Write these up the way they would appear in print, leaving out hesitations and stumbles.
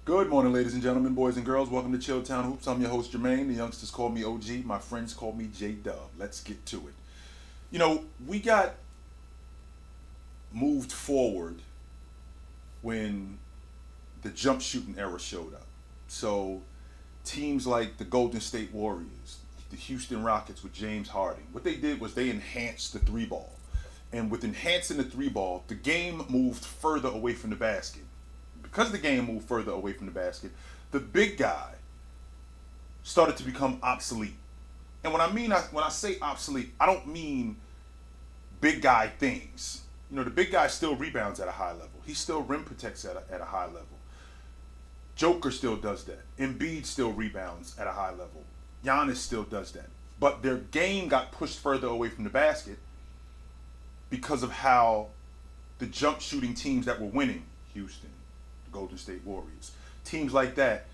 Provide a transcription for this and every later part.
Good morning, ladies and gentlemen, boys and girls. Welcome to Chilltown Hoops. I'm your host, Jermaine. The youngsters call me OG. My friends call me J-Dub. Let's get to it. We got moved forward when the jump shooting era showed up. So teams like the Golden State Warriors, the Houston Rockets with James Harden, what they did was they enhanced the three ball. And with enhancing the three ball, the game moved further away from the basket. Because the game moved further away from the basket, the big guy started to become obsolete. And when I say obsolete, I don't mean big guy things. The big guy still rebounds at a high level. He still rim protects at a high level. Joker still does that. Embiid still rebounds at a high level. Giannis still does that. But their game got pushed further away from the basket because of how the jump shooting teams that were winning, Houston, Golden State Warriors, teams like that,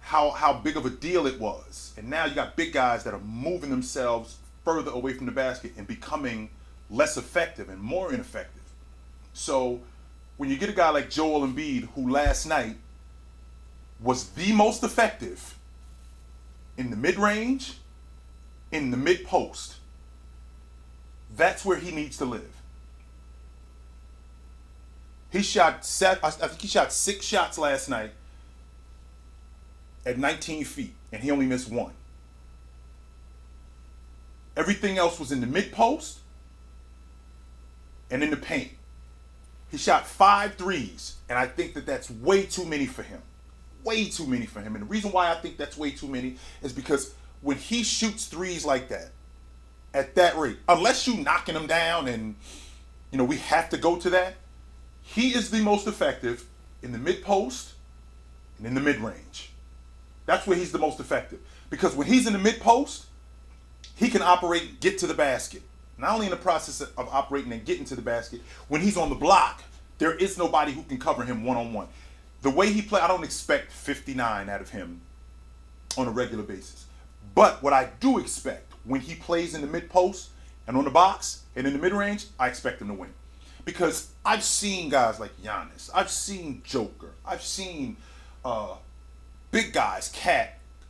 how big of a deal it was. And now you got big guys that are moving themselves further away from the basket and becoming less effective and more ineffective. So when you get a guy like Joel Embiid, who last night was the most effective in the mid-range, in the mid-post, that's where he needs to live. I think he shot 6 shots last night at 19 feet, and he only missed one. Everything else was in the mid-post and in the paint. He shot 5 threes, and I think that that's way too many for him. Way too many for him. And the reason why I think that's way too many is because when he shoots threes like that, at that rate, unless you knocking him down and, we have to go to that, he is the most effective in the mid-post and in the mid-range. That's where he's the most effective. Because when he's in the mid-post, he can operate and get to the basket. Not only in the process of operating and getting to the basket, when he's on the block, there is nobody who can cover him one-on-one. The way he plays, I don't expect 59 out of him on a regular basis. But what I do expect, when he plays in the mid-post and on the box and in the mid-range, I expect him to win. Because I've seen guys like Giannis, I've seen Joker, I've seen big guys,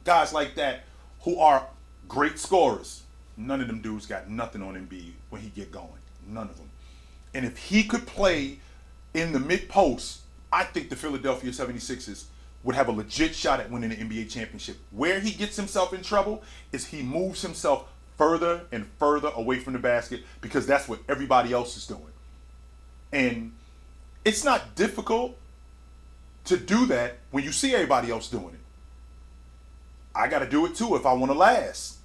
guys like that who are great scorers. None of them dudes got nothing on Embiid when he get going. None of them. And if he could play in the mid-post, I think the Philadelphia 76ers would have a legit shot at winning the NBA championship. Where he gets himself in trouble is he moves himself further and further away from the basket because that's what everybody else is doing. And it's not difficult to do that when you see everybody else doing it. I got to do it too if I want to last.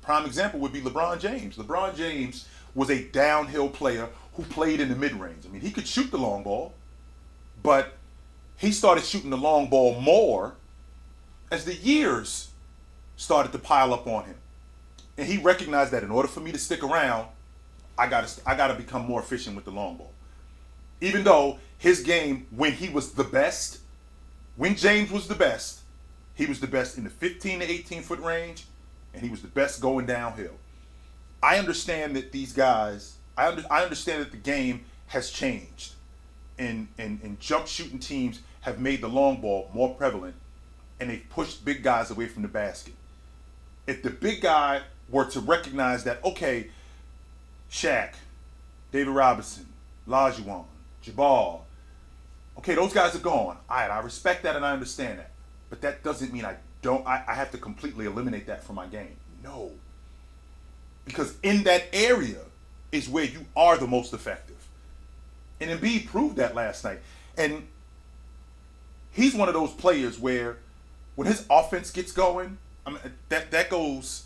Prime example would be LeBron James. LeBron James was a downhill player who played in the mid-range. I mean, he could shoot the long ball, but he started shooting the long ball more as the years started to pile up on him. And he recognized that in order for me to stick around, I gotta become more efficient with the long ball. Even though his game, when he was the best, when James was the best, he was the best in the 15 to 18 foot range, and he was the best going downhill. I understand that these guys, I understand that the game has changed, and jump shooting teams have made the long ball more prevalent, and they've pushed big guys away from the basket. If the big guy were to recognize that, okay, Shaq, David Robinson, Olajuwon, Jabbar, okay, those guys are gone. All right, I respect that and I understand that. But that doesn't mean I have to completely eliminate that from my game. No. Because in that area is where you are the most effective. And Embiid proved that last night. And he's one of those players where when his offense gets going, I mean, that goes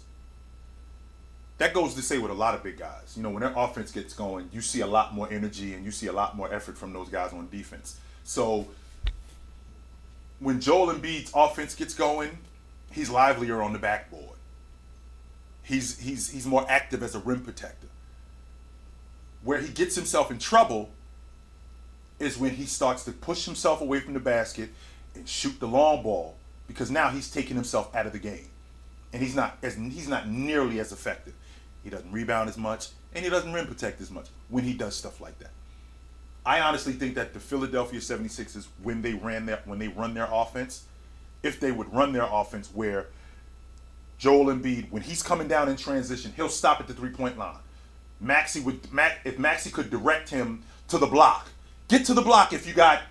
to say with a lot of big guys. When their offense gets going, you see a lot more energy and you see a lot more effort from those guys on defense. So when Joel Embiid's offense gets going, he's livelier on the backboard. He's more active as a rim protector. Where he gets himself in trouble is when he starts to push himself away from the basket and shoot the long ball, because now he's taking himself out of the game. And he's not nearly as effective. He doesn't rebound as much, and he doesn't rim protect as much when he does stuff like that. I honestly think that the Philadelphia 76ers, when they run their offense, if they would run their offense where Joel Embiid, when he's coming down in transition, he'll stop at the 3-point line. If Maxey could direct him to the block, get to the block if you got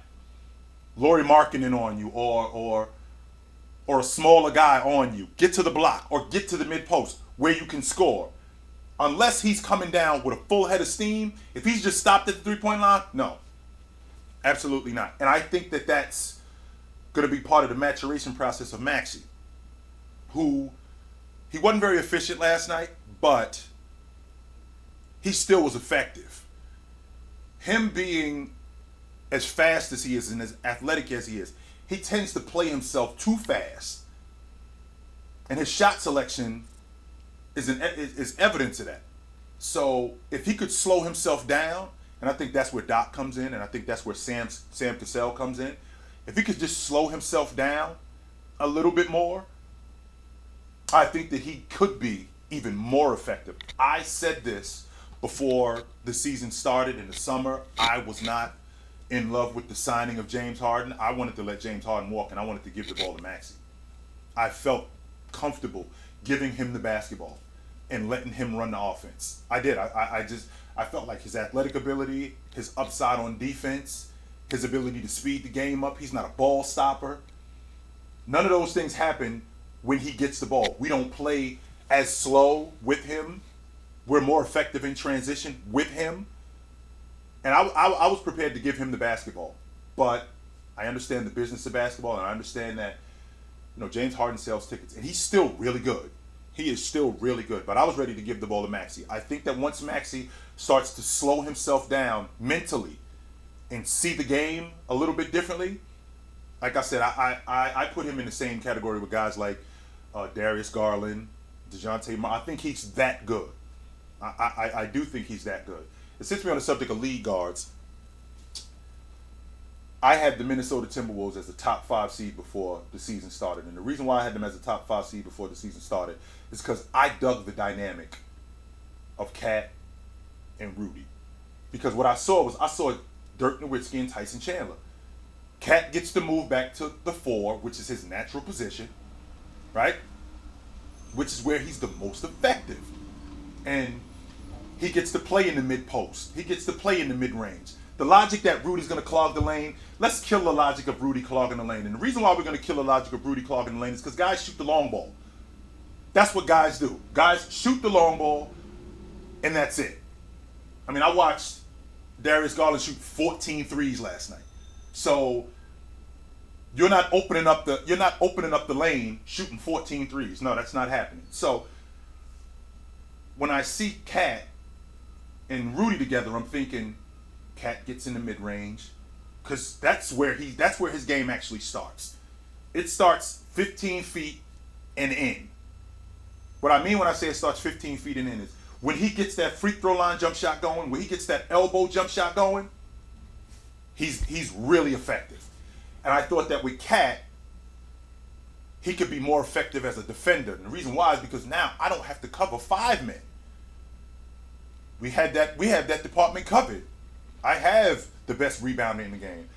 Lauri Markkanen on you or a smaller guy on you. Get to the block or get to the mid post where you can score. Unless he's coming down with a full head of steam, if he's just stopped at the 3-point line, no. Absolutely not. And I think that that's going to be part of the maturation process of Maxey, who he wasn't very efficient last night, but he still was effective. Him being as fast as he is and as athletic as he is, he tends to play himself too fast. And his shot selection is evidence of that. So if he could slow himself down, and I think that's where Doc comes in, and I think that's where Sam Cassell comes in. If he could just slow himself down a little bit more, I think that he could be even more effective. I said this before the season started in the summer. I was not in love with the signing of James Harden. I wanted to let James Harden walk, and I wanted to give the ball to Maxey. I felt comfortable giving him the basketball and letting him run the offense. I did. I felt like his athletic ability, his upside on defense, his ability to speed the game up. He's not a ball stopper. None of those things happen when he gets the ball. We don't play as slow with him. We're more effective in transition with him. And I was prepared to give him the basketball. But I understand the business of basketball, and I understand that, James Harden sells tickets, and he's still really good. He is still really good. But I was ready to give the ball to Maxey. I think that once Maxey starts to slow himself down mentally and see the game a little bit differently, like I said, I put him in the same category with guys like Darius Garland, DeJounte Murray. I think he's that good. I do think he's that good. And since we're on the subject of lead guards, I had the Minnesota Timberwolves as the top 5 seed before the season started. And the reason why I had them as the top 5 seed before the season started is because I dug the dynamic of Cat and Rudy. Because what I saw Dirk Nowitzki and Tyson Chandler. Cat gets to move back to the 4, which is his natural position, right? Which is where he's the most effective. And he gets to play in the mid-post. He gets to play in the mid-range. The logic that Rudy's going to clog the lane, let's kill the logic of Rudy clogging the lane. And the reason why we're going to kill the logic of Rudy clogging the lane is because guys shoot the long ball. That's what guys do. Guys shoot the long ball, and that's it. I mean, I watched Darius Garland shoot 14 threes last night. So you're not opening up the lane shooting 14 threes. No, that's not happening. So when I see Cat and Rudy together, I'm thinking Cat gets in the mid-range, because that's where his game actually starts. It starts 15 feet and in. What I mean when I say it starts 15 feet and in is when he gets that free throw line jump shot going, when he gets that elbow jump shot going, he's really effective. And I thought that with Cat, he could be more effective as a defender. And the reason why is because now I don't have to cover 5 men. We have that department covered. I have the best rebounder in the game,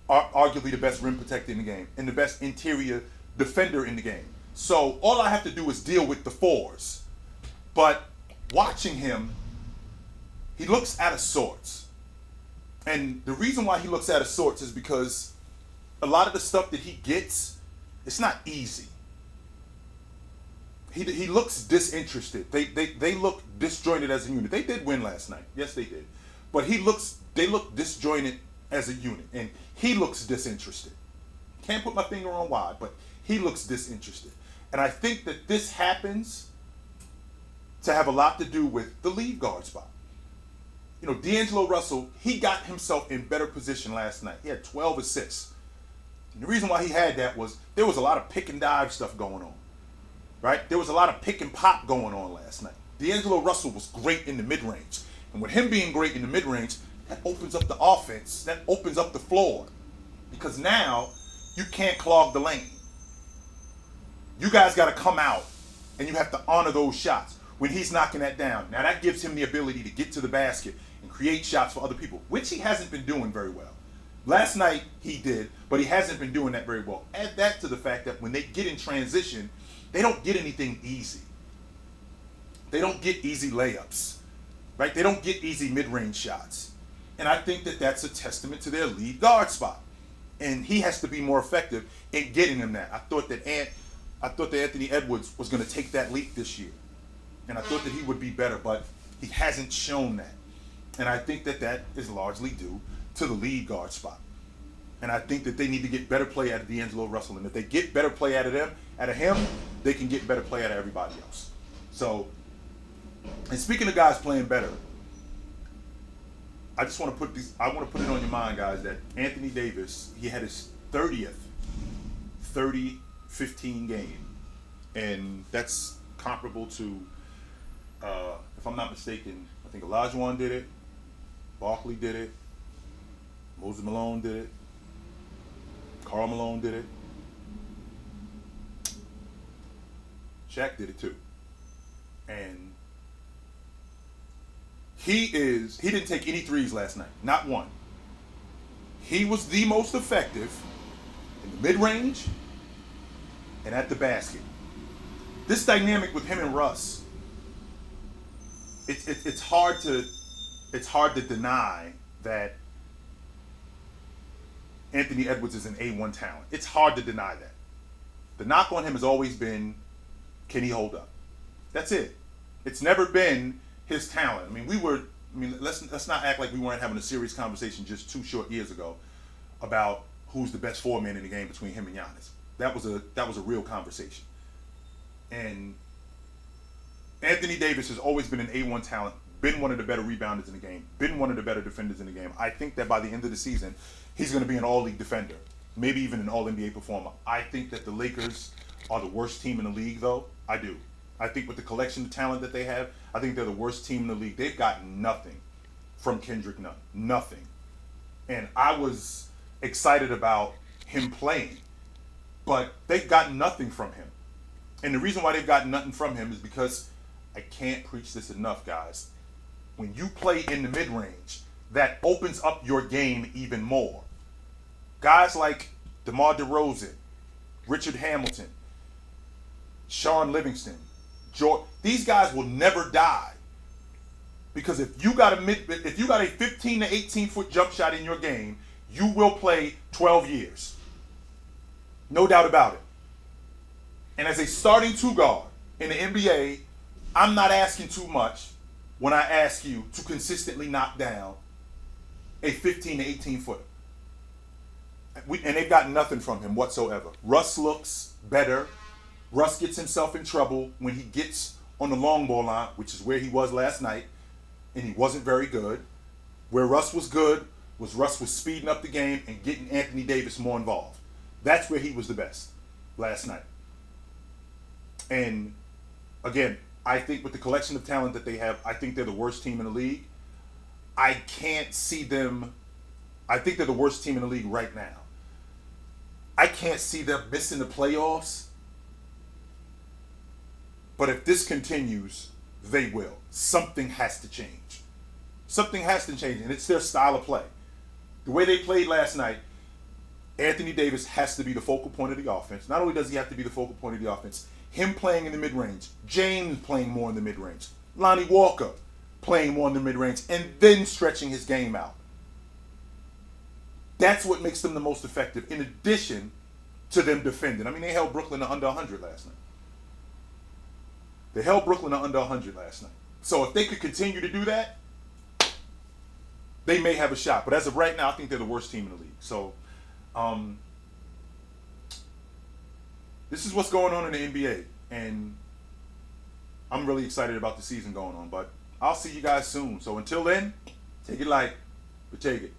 arguably the best rim protector in the game, and the best interior defender in the game. So all I have to do is deal with the 4s. But watching him, he looks out of sorts. And the reason why he looks out of sorts is because a lot of the stuff that he gets, it's not easy. He looks disinterested. They look disjointed as a unit. They did win last night. Yes, they did. But they look disjointed as a unit. And he looks disinterested. Can't put my finger on why, but he looks disinterested. And I think that this happens to have a lot to do with the lead guard spot. D'Angelo Russell, he got himself in better position last night. He had 12 assists. And the reason why he had that was there was a lot of pick and dive stuff going on. Right? There was a lot of pick and pop going on last night. D'Angelo Russell was great in the mid-range. And with him being great in the mid-range, that opens up the offense. That opens up the floor. Because now you can't clog the lane. You guys got to come out and you have to honor those shots when he's knocking that down. Now that gives him the ability to get to the basket and create shots for other people, which he hasn't been doing very well. Last night he did, but he hasn't been doing that very well. Add that to the fact that when they get in transition, they don't get anything easy. They don't get easy layups, right? They don't get easy mid-range shots. And I think that that's a testament to their lead guard spot. And he has to be more effective in getting them that. I thought that Anthony Edwards was going to take that leap this year. And I thought that he would be better, but he hasn't shown that. And I think that that is largely due to the lead guard spot. And I think that they need to get better play out of D'Angelo Russell. And if they get better play out of him, they can get better play out of everybody else. So, and speaking of guys playing better, I just want to put it on your mind, guys, that Anthony Davis, he had his 30th 30-15 game. And that's comparable to, if I'm not mistaken, I think Olajuwon did it, Barkley did it, Moses Malone did it, Karl Malone did it, Shaq did it too. And he didn't take any threes last night, not one. He was the most effective in the mid-range and at the basket. This dynamic with him and Russ, it's hard to deny that Anthony Edwards is an A1 talent. It's hard to deny that. The knock on him has always been, can he hold up? That's it. It's never been his talent. Let's not act like we weren't having a serious conversation just 2 short years ago about who's the best 4-man in the game between him and Giannis. That was a real conversation. And Anthony Davis has always been an A1 talent, been one of the better rebounders in the game, been one of the better defenders in the game. I think that by the end of the season, he's going to be an all-league defender, maybe even an all-NBA performer. I think that the Lakers are the worst team in the league, though. I do. I think with the collection of talent that they have, I think they're the worst team in the league. They've got nothing from Kendrick Nunn. Nothing. And I was excited about him playing, but they've got nothing from him. And the reason why they've got nothing from him is because, I can't preach this enough, guys. When you play in the mid-range, that opens up your game even more. Guys like DeMar DeRozan, Richard Hamilton, Sean Livingston, these guys will never die. Because if you got a 15 to 18 foot jump shot in your game, you will play 12 years. No doubt about it. And as a starting 2 guard in the NBA, I'm not asking too much when I ask you to consistently knock down a 15 to 18 footer. And they've got nothing from him whatsoever. Russ looks better. Russ gets himself in trouble when he gets on the long ball line, which is where he was last night, and he wasn't very good. Where Russ was good was Russ was speeding up the game and getting Anthony Davis more involved. That's where he was the best last night. And again, I think with the collection of talent that they have, I think they're the worst team in the league. I can't see them. I think they're the worst team in the league right now. I can't see them missing the playoffs. But if this continues, they will. Something has to change. Something has to change, and it's their style of play. The way they played last night, Anthony Davis has to be the focal point of the offense. Not only does he have to be the focal point of the offense, him playing in the mid-range, James playing more in the mid-range, Lonnie Walker playing more in the mid-range, and then stretching his game out. That's what makes them the most effective, in addition to them defending. I mean, they held Brooklyn to under 100 last night. They held Brooklyn to under 100 last night. So if they could continue to do that, they may have a shot. But as of right now, I think they're the worst team in the league. So this is what's going on in the NBA. And I'm really excited about the season going on. But I'll see you guys soon. So until then, take it light, but take it.